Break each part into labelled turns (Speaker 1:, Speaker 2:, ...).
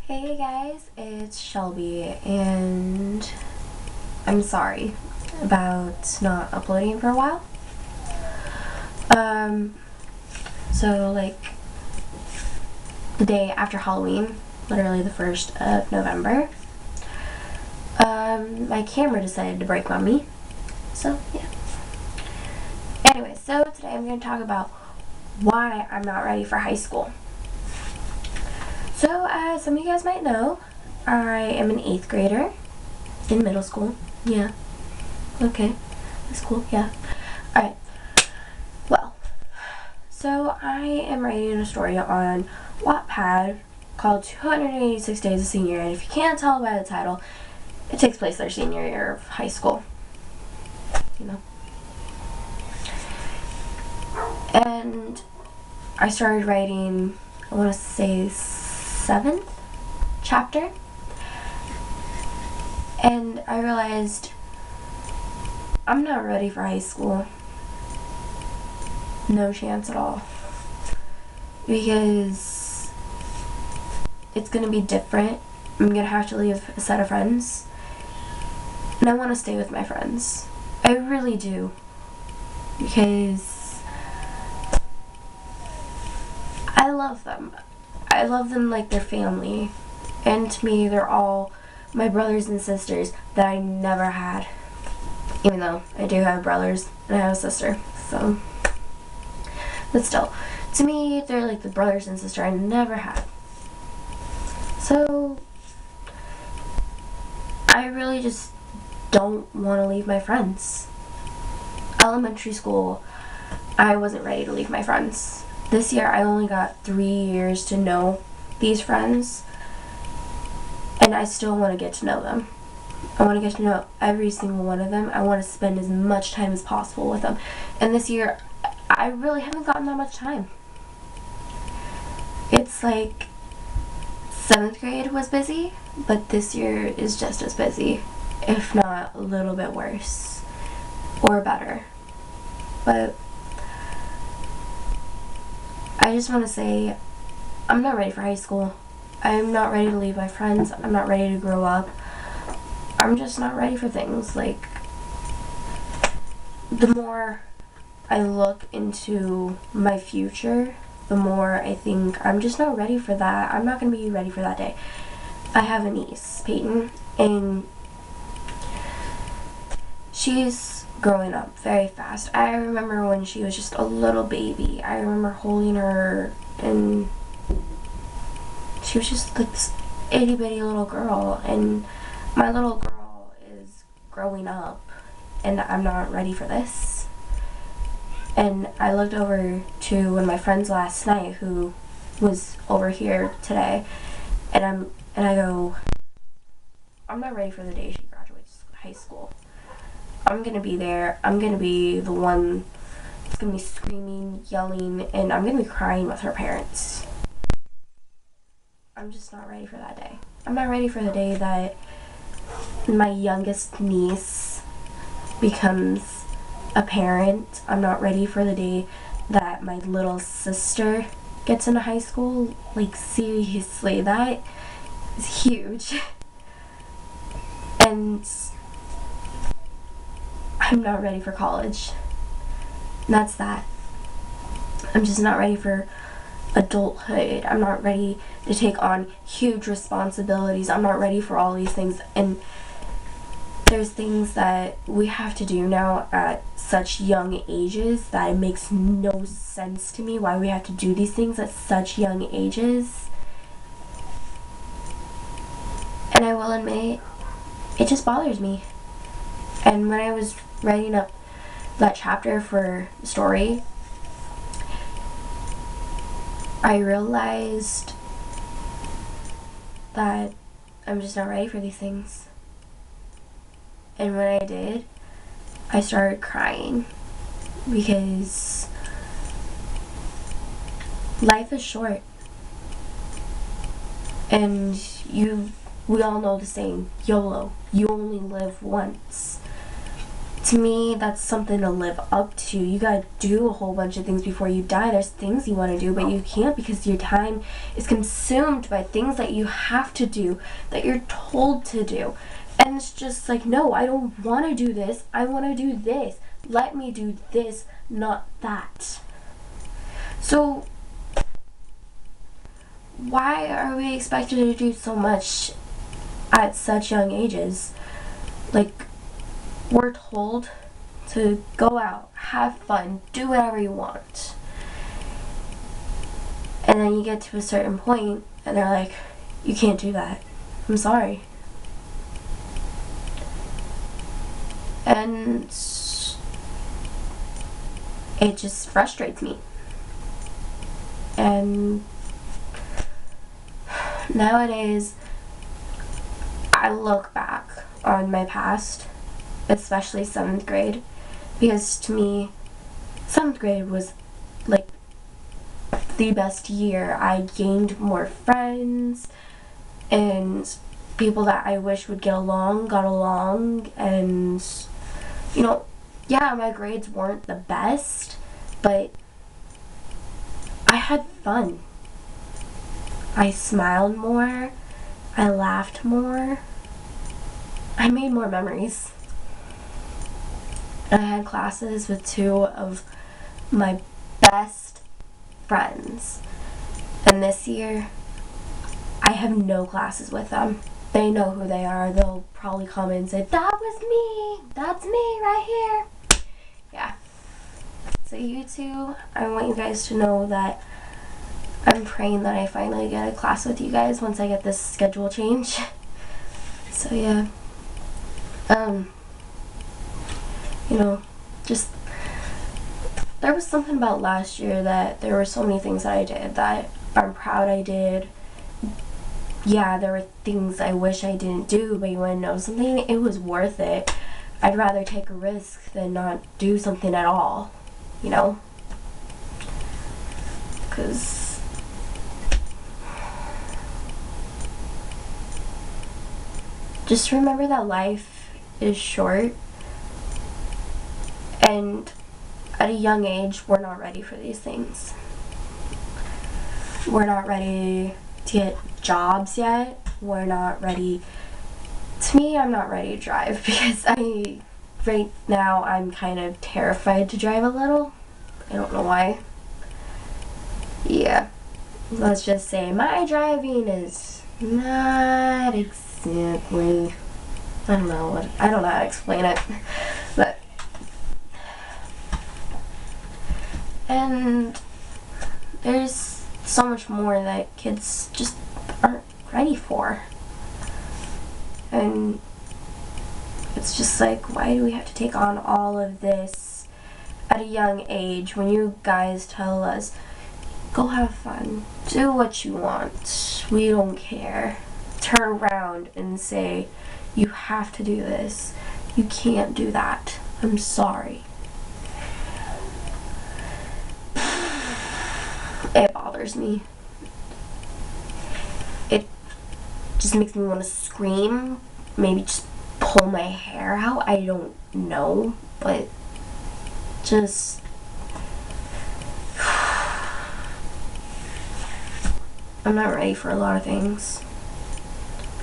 Speaker 1: Hey guys, it's Shelby, and I'm sorry about not uploading for a while. Um, so the day after Halloween, literally the 1st of November, my camera decided to break on me. So, yeah. Anyway, so today I'm going to talk about why I'm not ready for high school. So, as some of you guys might know, I am an 8th grader in middle school. Yeah. Okay. That's cool. Yeah. Alright. Well, so I am writing a story on Wattpad called 286 Days of Senior Year, and if you can't tell by the title, it takes place their senior year of high school. You know. And I started writing, I want to say, 7th chapter. And I realized I'm not ready for high school. No chance at all. Because it's going to be different. I'm going to have to leave a set of friends. And I want to stay with my friends. I really do. Because I love them. I love them like they're family. And to me, they're all my brothers and sisters that I never had. Even though I do have brothers and I have a sister. So, but still, to me, they're like the brothers and sister I never had. So, I really just don't want to leave my friends. Elementary school, I wasn't ready to leave my friends. This year, I only got 3 years to know these friends, and I still want to get to know them. I want to get to know every single one of them. I want to spend as much time as possible with them. And this year, I really haven't gotten that much time. It's like 7th grade was busy, but this year is just as busy, if not a little bit worse or better. But I just want to say I'm not ready for high school. I'm not ready to leave my friends. I'm not ready to grow up. I'm just not ready for things. Like, the more I look into my future, the more I think I'm just not ready for that. I'm not going to be ready for that day. I have a niece, Peyton, and she's growing up very fast. I remember when she was just a little baby. I remember holding her, and she was just like this itty bitty little girl, and my little girl is growing up, and I'm not ready for this. And I looked over to one of my friends last night who was over here today, and I go, I'm not ready for the day she graduates high school. I'm gonna be there. I'm gonna be the one that's gonna be screaming, yelling, and I'm gonna be crying with her parents. I'm just not ready for that day. I'm not ready for the day that my youngest niece becomes a parent. I'm not ready for the day that my little sister gets into high school. Like, seriously, that is huge. And I'm not ready for college. And that's that. I'm just not ready for adulthood. I'm not ready to take on huge responsibilities. I'm not ready for all these things. And there's things that we have to do now at such young ages that it makes no sense to me why we have to do these things at such young ages. And I will admit, it just bothers me. And when I was writing up that chapter for the story, I realized that I'm just not ready for these things. And when I did, I started crying because life is short. And we all know the saying, YOLO, you only live once. To to me, that's something to live up to. You gotta do a whole bunch of things before you die. There's things you want to do, but you can't because your time is consumed by things that you have to do, that you're told to do. And it's just like, no, I don't want to do this. I want to do this. Let me do this, not that. So, why are we expected to do so much at such young ages? Like, we're told to go out, have fun, do whatever you want. And then you get to a certain point and they're like, you can't do that. I'm sorry. And it just frustrates me. And nowadays, I look back on my past, especially 7th grade, because to me, 7th grade was like the best year. I gained more friends, and people that I wish would get along got along, and you know, yeah, my grades weren't the best, but I had fun. I smiled more, I laughed more, I made more memories. I had classes with 2 of my best friends. And this year, I have no classes with them. They know who they are. They'll probably come and say, that was me. That's me right here. Yeah. So you two, I want you guys to know that I'm praying that I finally get a class with you guys once I get this schedule change. So yeah. You know, just, there was something about last year that there were so many things that I did that I'm proud I did. Yeah, there were things I wish I didn't do, but you want to know something? It was worth it. I'd rather take a risk than not do something at all, you know? Because just remember that life is short, and at a young age, we're not ready for these things. We're not ready to get jobs yet. We're not ready. To me, I'm not ready to drive because right now, I'm kind of terrified to drive a little. I don't know why. Yeah. Let's just say my driving is not exactly, I don't know how to explain it. But, and there's so much more that kids just aren't ready for. And it's just like, why do we have to take on all of this at a young age when you guys tell us, go have fun, do what you want, we don't care. Turn around and say, you have to do this, you can't do that, I'm sorry. It bothers me. It just makes me want to scream, maybe just pull my hair out, I don't know, but just I'm not ready for a lot of things.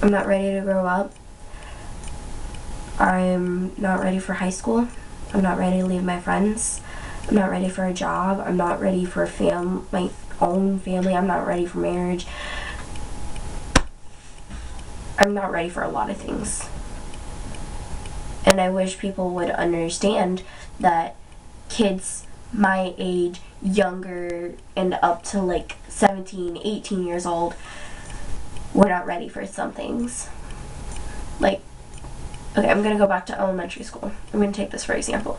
Speaker 1: I'm not ready to grow up. I'm not ready for high school. I'm not ready to leave my friends. I'm not ready for a job. I'm not ready for my own family. I'm not ready for marriage. I'm not ready for a lot of things. And I wish people would understand that kids my age, younger, and up to like 17, 18 years old, we're not ready for some things. Like, okay, I'm going to go back to elementary school. I'm going to take this for example.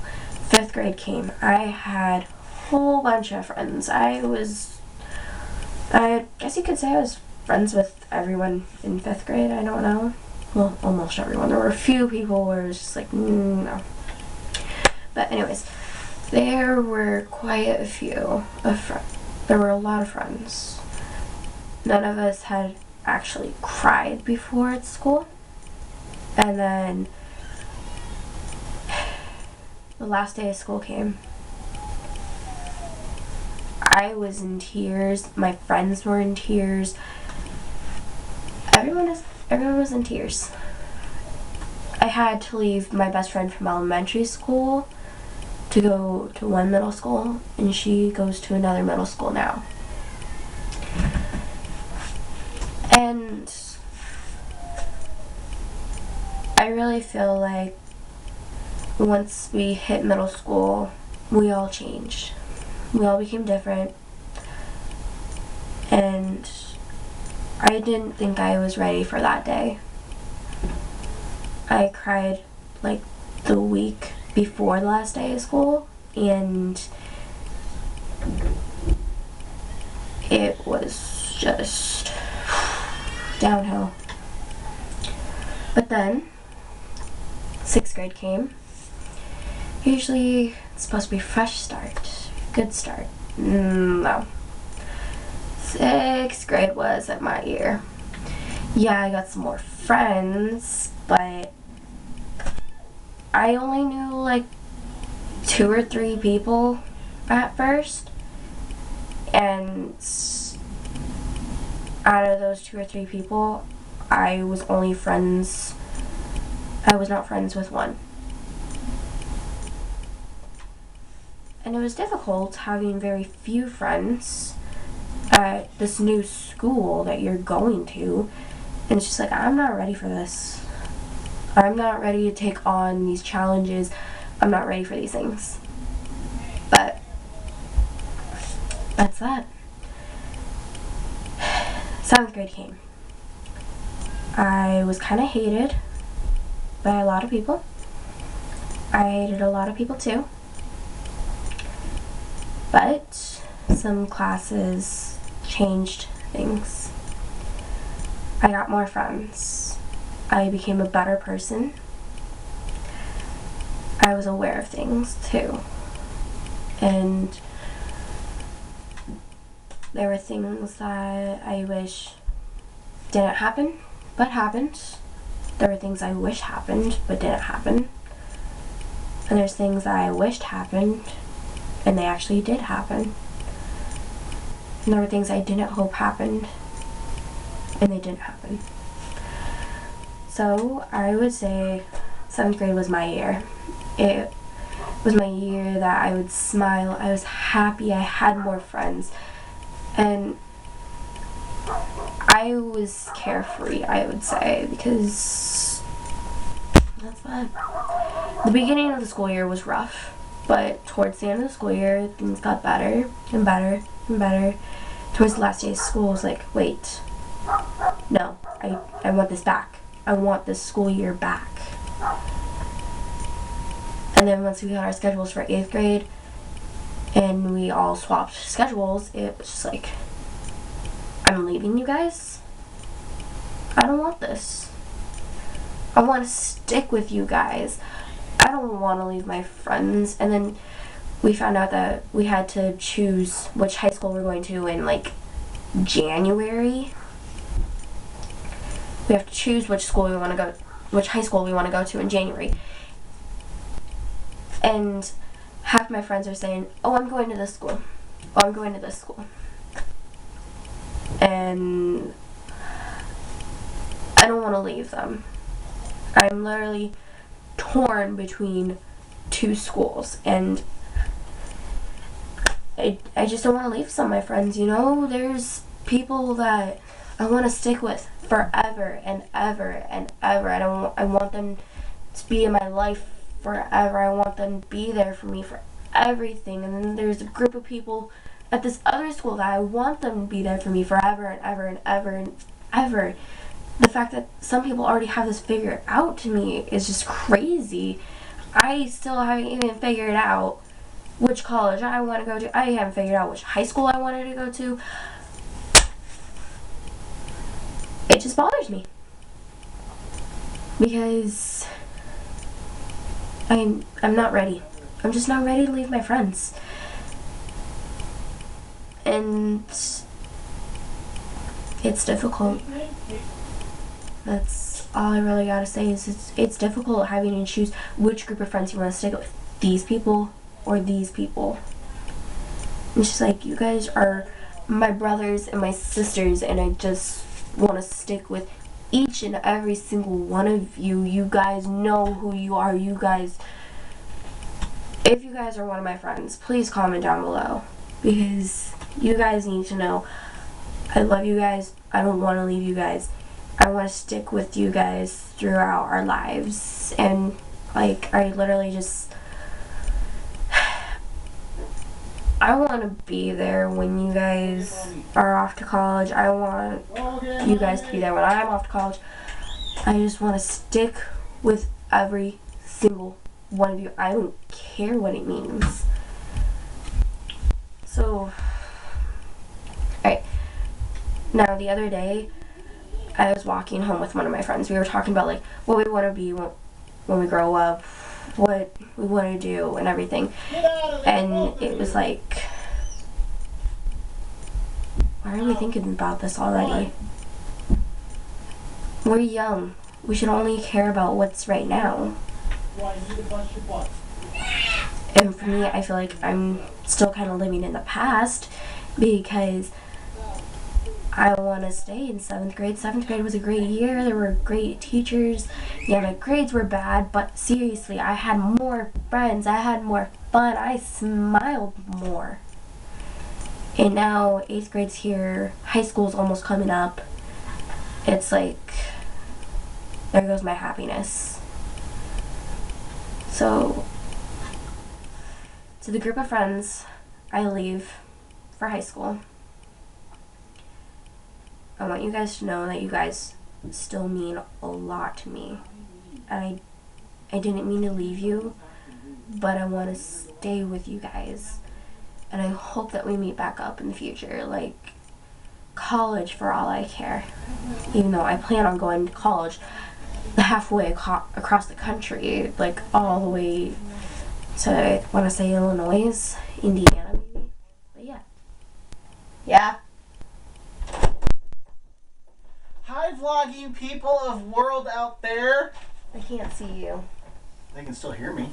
Speaker 1: 5th grade came. I had a whole bunch of friends. I guess you could say I was friends with everyone in 5th grade. I don't know. Well, almost everyone. There were a few people where it was just like, no. But anyways, there were quite a few of friends. There were a lot of friends. None of us had actually cried before at school. And then the last day of school came, I was in tears. My friends were in tears. Everyone was in tears. I had to leave my best friend from elementary school to go to one middle school, and she goes to another middle school now. And I really feel like once we hit middle school, we all changed. We all became different. And I didn't think I was ready for that day. I cried like the week before the last day of school, and it was just downhill. But then 6th grade came. Usually it's supposed to be fresh start, good start. No. 6th grade wasn't my year. Yeah, I got some more friends, but I only knew like 2 or 3 people at first, and out of those 2 or 3 people, I was not friends with one. And it was difficult having very few friends at this new school that you're going to, and it's just like, I'm not ready for this. I'm not ready to take on these challenges. I'm not ready for these things. But that's that. 7th grade came. I was kind of hated by a lot of people. I hated a lot of people too. But some classes changed things. I got more friends. I became a better person. I was aware of things too. And there were things that I wish didn't happen, but happened. There were things I wish happened, but didn't happen. And there's things that I wished happened, and they actually did happen. And there were things I didn't hope happened, and they didn't happen. So I would say 7th grade was my year. It was my year that I would smile. I was happy. I had more friends. And I was carefree, I would say, because that's fun. The beginning of the school year was rough, but towards the end of the school year, things got better and better and better. Towards the last day of school, I was like, wait, no, I want this back. I want this school year back. And then once we got our schedules for 8th grade and we all swapped schedules, it was just like, I'm leaving you guys. I don't want this. I want to stick with you guys. I don't want to leave my friends. And then we found out that we had to choose which high school we're going to in like January. We have to choose which high school we want to go to in January. And half my friends are saying, oh, I'm going to this school. Oh, I'm going to this school. And I don't want to leave them. I'm literally torn between 2 schools, and I just don't want to leave some of my friends, you know? There's people that I want to stick with forever and ever and ever. I want them to be in my life forever. I want them to be there for me for everything. And then there's a group of people at this other school that I want them to be there for me forever and ever and ever and ever. The fact that some people already have this figured out to me is just crazy. I still haven't even figured out which college I want to go to. I haven't figured out which high school I wanted to go to. It just bothers me. Because I'm not ready. I'm just not ready to leave my friends. And it's difficult. That's all I really gotta say is it's difficult having to choose which group of friends you want to stick with. these people or these people. It's just like, you guys are my brothers and my sisters, and I just want to stick with each and every single one of you. You guys know who you are. You guys, if you guys are one of my friends, please comment down below, because you guys need to know I love you guys. I don't want to leave you guys. I want to stick with you guys throughout our lives. And like, I literally just, I want to be there when you guys are off to college. I want you guys to be there when I'm off to college. I just want to stick with every single one of you. I don't care what it means. So, alright. Now, the other day, I was walking home with one of my friends. We were talking about like what we want to be when we grow up, what we want to do and everything. And it was like, why are we thinking about this already? We're young. We should only care about what's right now. And for me, I feel like I'm still kind of living in the past, because I want to stay in 7th grade. 7th grade was a great year. There were great teachers. Yeah, my grades were bad, but seriously, I had more friends. I had more fun. I smiled more. And now 8th grade's here. High school's almost coming up. It's like, there goes my happiness. So, to the group of friends I leave for high school, I want you guys to know that you guys still mean a lot to me. And I didn't mean to leave you, but I want to stay with you guys. And I hope that we meet back up in the future. Like, college for all I care. Even though I plan on going to college halfway across the country, like all the way to, I want to say Illinois, Indiana maybe. But yeah. Yeah.
Speaker 2: Hi, vlogging people of world out there.
Speaker 1: I can't see you.
Speaker 2: They can still hear me.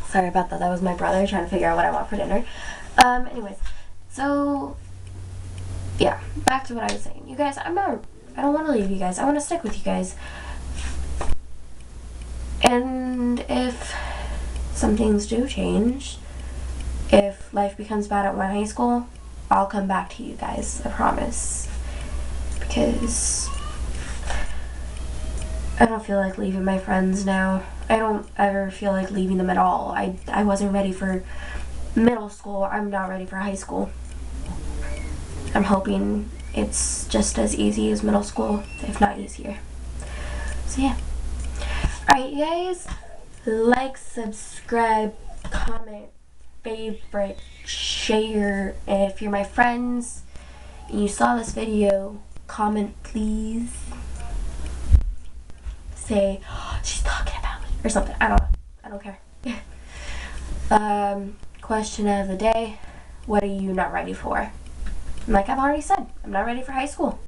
Speaker 1: Sorry about that. That was my brother trying to figure out what I want for dinner. Anyways, so yeah, back to what I was saying. You guys, I don't want to leave you guys. I want to stick with you guys. And if some things do change, if life becomes bad at one high school, I'll come back to you guys. I promise. Because I don't feel like leaving my friends now. I don't ever feel like leaving them at all. I wasn't ready for middle school. I'm not ready for high school. I'm hoping it's just as easy as middle school, if not easier. So yeah. Alright, you guys, like, subscribe, comment, favorite, share, and if you're my friends and you saw this video, comment please. Say, oh, she's talking about me, or something. I don't know. I don't care. Question of the day, what are you not ready for? Like I've already said, I'm not ready for high school.